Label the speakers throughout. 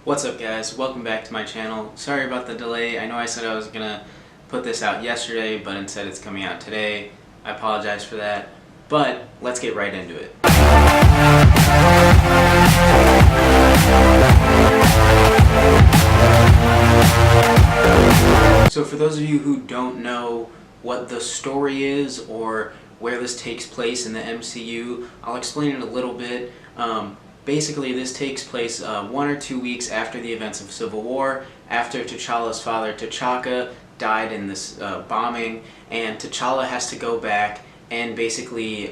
Speaker 1: What's up guys, welcome back to my channel. Sorry about the delay. I know I said I was gonna put this out yesterday, but instead it's coming out today. I apologize for that, but let's get right into it. So for those of you who don't know what the story is or where this takes place in the MCU, I'll explain it a little bit. Basically, this takes place 1 or 2 weeks after the events of Civil War, after T'Challa's father T'Chaka died in this bombing, and T'Challa has to go back and basically,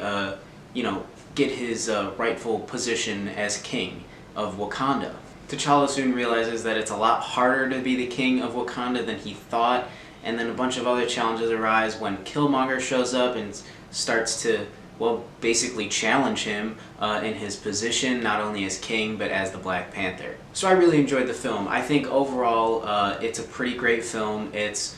Speaker 1: get his rightful position as king of Wakanda. T'Challa soon realizes that it's a lot harder to be the king of Wakanda than he thought, and then a bunch of other challenges arise when Killmonger shows up and starts to, well, basically challenge him in his position, not only as king, but as the Black Panther. So I really enjoyed the film. I think overall it's a pretty great film. It's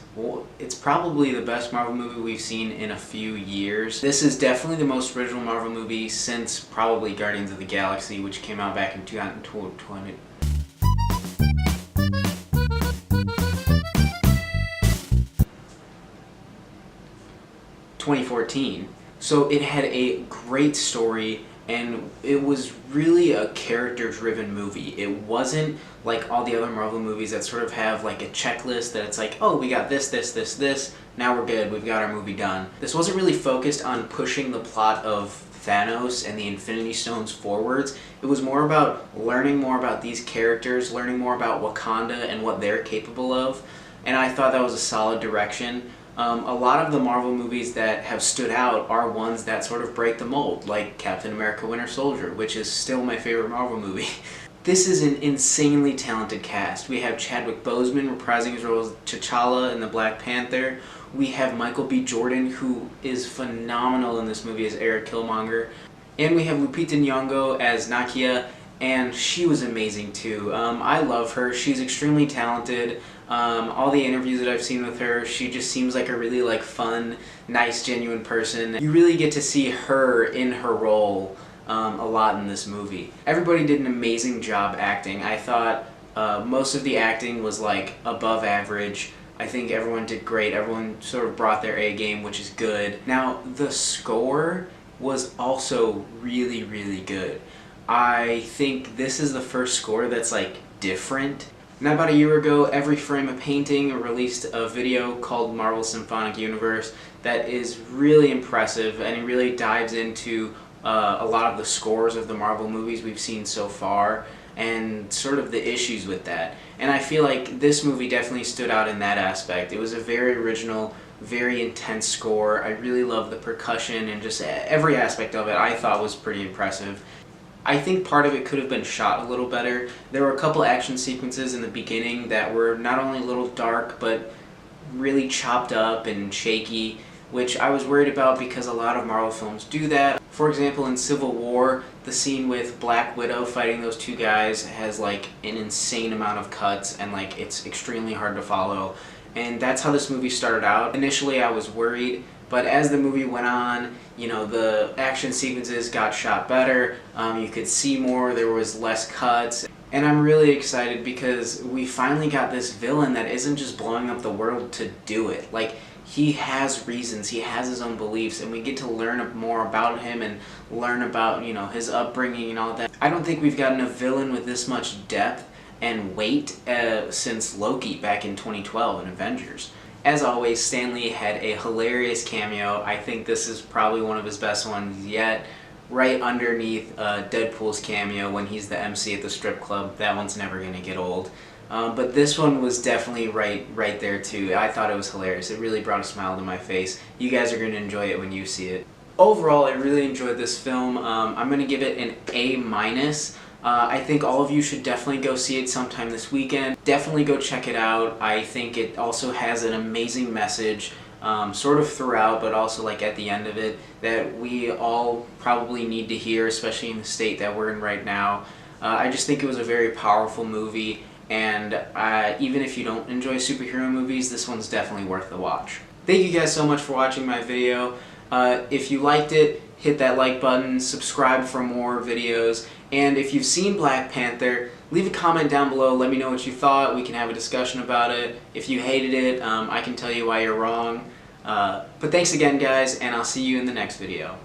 Speaker 1: probably the best Marvel movie we've seen in a few years. This is definitely the most original Marvel movie since probably Guardians of the Galaxy, which came out back in 2020. 2014. So it had a great story, and it was really a character-driven movie. It wasn't like all the other Marvel movies that sort of have like a checklist that it's like, oh, we got this, now we're good, we've got our movie done. This wasn't really focused on pushing the plot of Thanos and the Infinity Stones forwards. It was more about learning more about these characters, learning more about Wakanda and what they're capable of, and I thought that was a solid direction. A lot of the Marvel movies that have stood out are ones that sort of break the mold, like Captain America Winter Soldier, which is still my favorite Marvel movie. This is an insanely talented cast. We have Chadwick Boseman reprising his role as T'Challa in the Black Panther. We have Michael B. Jordan, who is phenomenal in this movie as Eric Killmonger. And we have Lupita Nyong'o as Nakia, and she was amazing too. I love her. She's extremely talented. All the interviews that I've seen with her, she just seems like a really fun, nice, genuine person. You really get to see her in her role a lot in this movie. Everybody did an amazing job acting. I thought most of the acting was above average. I think everyone did great. Everyone sort of brought their A game, which is good. Now, the score was also really, really good. I think this is the first score that's different. Now, about a year ago, Every Frame a Painting released a video called Marvel Symphonic Universe that is really impressive, and it really dives into a lot of the scores of the Marvel movies we've seen so far and sort of the issues with that. And I feel like this movie definitely stood out in that aspect. It was a very original, very intense score. I really love the percussion, and just every aspect of it I thought was pretty impressive. I think part of it could have been shot a little better. There were a couple action sequences in the beginning that were not only a little dark, but really chopped up and shaky, which I was worried about because a lot of Marvel films do that. For example, in Civil War, the scene with Black Widow fighting those two guys has an insane amount of cuts, and it's extremely hard to follow. And that's how this movie started out. Initially I was worried, but as the movie went on, the action sequences got shot better, you could see more, there was less cuts, and I'm really excited because we finally got this villain that isn't just blowing up the world to do it. He has reasons, he has his own beliefs, and we get to learn more about him and learn about, his upbringing and all that. I don't think we've gotten a villain with this much depth and weight since Loki back in 2012 in Avengers. As always, Stan Lee had a hilarious cameo. I think this is probably one of his best ones yet, right underneath Deadpool's cameo when he's the MC at the strip club. That one's never gonna get old. But this one was definitely right there too. I thought it was hilarious. It really brought a smile to my face. You guys are gonna enjoy it when you see it. Overall, I really enjoyed this film. I'm gonna give it an A-. I think all of you should definitely go see it sometime this weekend. Definitely go check it out. I think it also has an amazing message, sort of throughout, but also at the end of it, that we all probably need to hear, especially in the state that we're in right now. I just think it was a very powerful movie, and even if you don't enjoy superhero movies, this one's definitely worth the watch. Thank you guys so much for watching my video. If you liked it, hit that like button, subscribe for more videos, and if you've seen Black Panther, leave a comment down below. Let me know what you thought. We can have a discussion about it. If you hated it, I can tell you why you're wrong. But thanks again, guys, and I'll see you in the next video.